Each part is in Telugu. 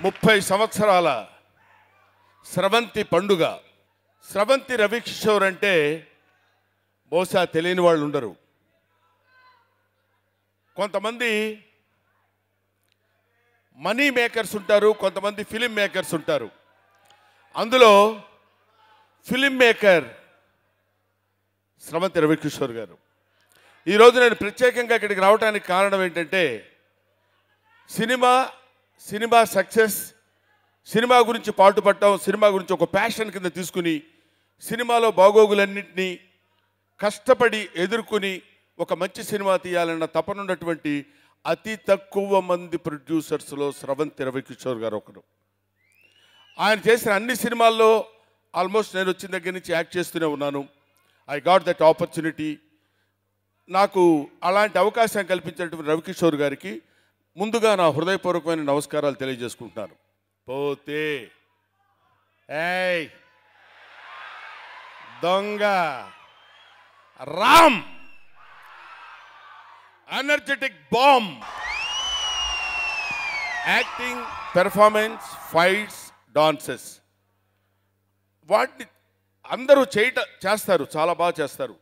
30 సంవత్సరాల స్రవంతి పండుగ. స్రవంతి రవికిషోర్ అంటే బహుశా తెలియని వాళ్ళు ఉండరు. కొంతమంది మనీ మేకర్స్ ఉంటారు, కొంతమంది ఫిలిం మేకర్స్ ఉంటారు. అందులో ఫిలిం మేకర్ స్రవంతి రవికిషోర్ గారు. ఈరోజు నేను ప్రత్యేకంగా ఇక్కడికి రావడానికి కారణం ఏంటంటే సినిమా సక్సెస్, సినిమా గురించి పాటుపడటం, సినిమా గురించి ఒక ప్యాషన్ కింద తీసుకుని సినిమాలో బాగోగులన్నింటినీ కష్టపడి ఎదుర్కొని ఒక మంచి సినిమా తీయాలన్న తపనున్నటువంటి అతి తక్కువ మంది ప్రొడ్యూసర్స్లో స్రవంతి రవికిషోర్ గారు ఒకరు. ఆయన చేసిన అన్ని సినిమాల్లో ఆల్మోస్ట్ నేను వచ్చిన దగ్గర నుంచి యాక్ట్ చేస్తూనే ఉన్నాను. I got that opportunity. నాకు అలాంటి అవకాశం కల్పించినటువంటి రవికిషోర్ గారికి ముందుగా నా హృదయపూర్వకమైన నమస్కారాలు తెలియజేసుకుంటున్నాను. పోతే ఏయ్ దొంగ Ram, energetic bomb, acting, performance, fights, dances, వాటిని అందరూ చేస్తారు, చాలా బాగా చేస్తారు.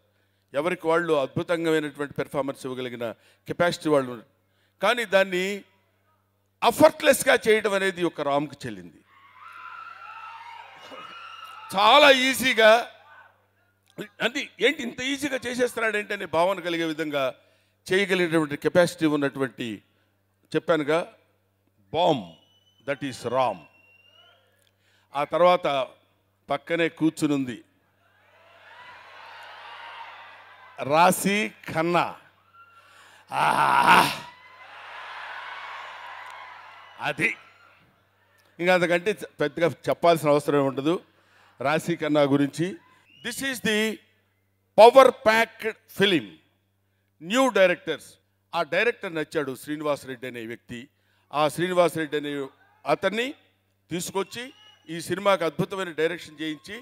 ఎవరికి వాళ్ళు అద్భుతమైనటువంటి పెర్ఫార్మెన్స్ ఇవ్వగలిగిన కెపాసిటీ వాళ్ళు. కానీ దాన్ని అఫర్ట్లెస్గా చేయడం అనేది ఒక రామ్కి చెల్లింది. చాలా ఈజీగా, అంటే ఏంటి ఇంత ఈజీగా చేసేస్తున్నాడు ఏంటి అనే భావన కలిగే విధంగా చేయగలిగినటువంటి కెపాసిటీ ఉన్నటువంటి, చెప్పానుగా, బాంబ్, దట్ ఈస్ రామ్. ఆ తర్వాత పక్కనే కూర్చునుంది రాశి ఖన్నా. అది ఇంకా అంతకంటే పెద్దగా చెప్పాల్సిన అవసరం ఉండదు రాశి ఖన్నా గురించి. This is the power packed film. New directors. ఆ డైరెక్టర్ నచ్చాడు శ్రీనివాస్ రెడ్డి అనే వ్యక్తి. ఆ శ్రీనివాస్ రెడ్డి అనే అతన్ని తీసుకొచ్చి ఈ సినిమాకి అద్భుతమైన డైరెక్షన్ చేయించి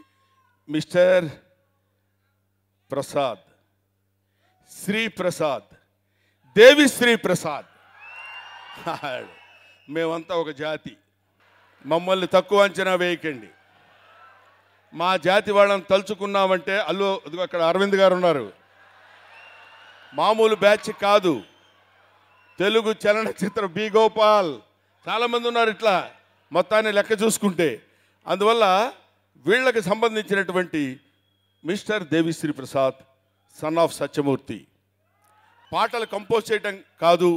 మిస్టర్ ప్రసాద్, శ్రీప్రసాద్, దేవిశ్రీ ప్రసాద్, మేమంతా ఒక జాతి, మమ్మల్ని తక్కువ అంచనా వేయకండి. మా జాతి వాళ్ళని తలుచుకున్నామంటే అక్కడ అరవింద్ గారు ఉన్నారు, మామూలు బ్యాచ్ కాదు. తెలుగు చలనచిత్ర బి గోపాల్, చాలామంది ఉన్నారు ఇట్లా మొత్తాన్ని లెక్క చూసుకుంటే. అందువల్ల వీళ్ళకి సంబంధించినటువంటి mister Devi Sri Prasad, son of Satyamurthy, పాటలు కంపోజ్ చేయడం కాదు,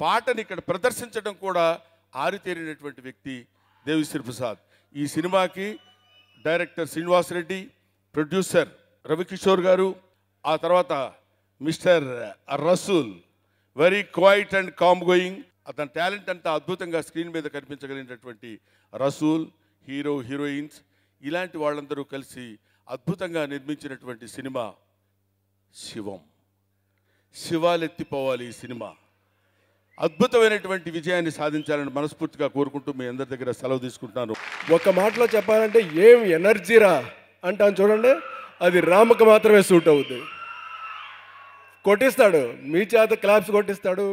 పాటని ఇక్కడ ప్రదర్శించడం కూడా ఆరితేరినటువంటి వ్యక్తి దేవిశ్రీ ప్రసాద్. ఈ సినిమాకి డైరెక్టర్ శ్రీనివాస్ రెడ్డి, ప్రొడ్యూసర్ రవికిషోర్ గారు, ఆ తర్వాత mister Rasool, very quiet and calm going. అతని టాలెంట్ అంతా అద్భుతంగా స్క్రీన్ మీద కనిపించగలిగినటువంటి రసూల్, హీరో, హీరోయిన్స్, ఇలాంటి వాళ్ళందరూ కలిసి అద్భుతంగా నిర్మించినటువంటి సినిమా శివం. శివాలెత్తిపోవాలి ఈ సినిమా. అద్భుతమైనటువంటి విజయాన్ని సాధించాలని మనస్ఫూర్తిగా కోరుకుంటూ మీ అందరి దగ్గర సెలవు తీసుకుంటున్నాను. ఒక మాటలో చెప్పాలంటే ఏం ఎనర్జీరా అంటాను చూడండి, అది రాముకు మాత్రమే సూట్ అవుతుంది. కొట్టిస్తాడు, మీ చేత క్లాప్స్ కొట్టిస్తాడు.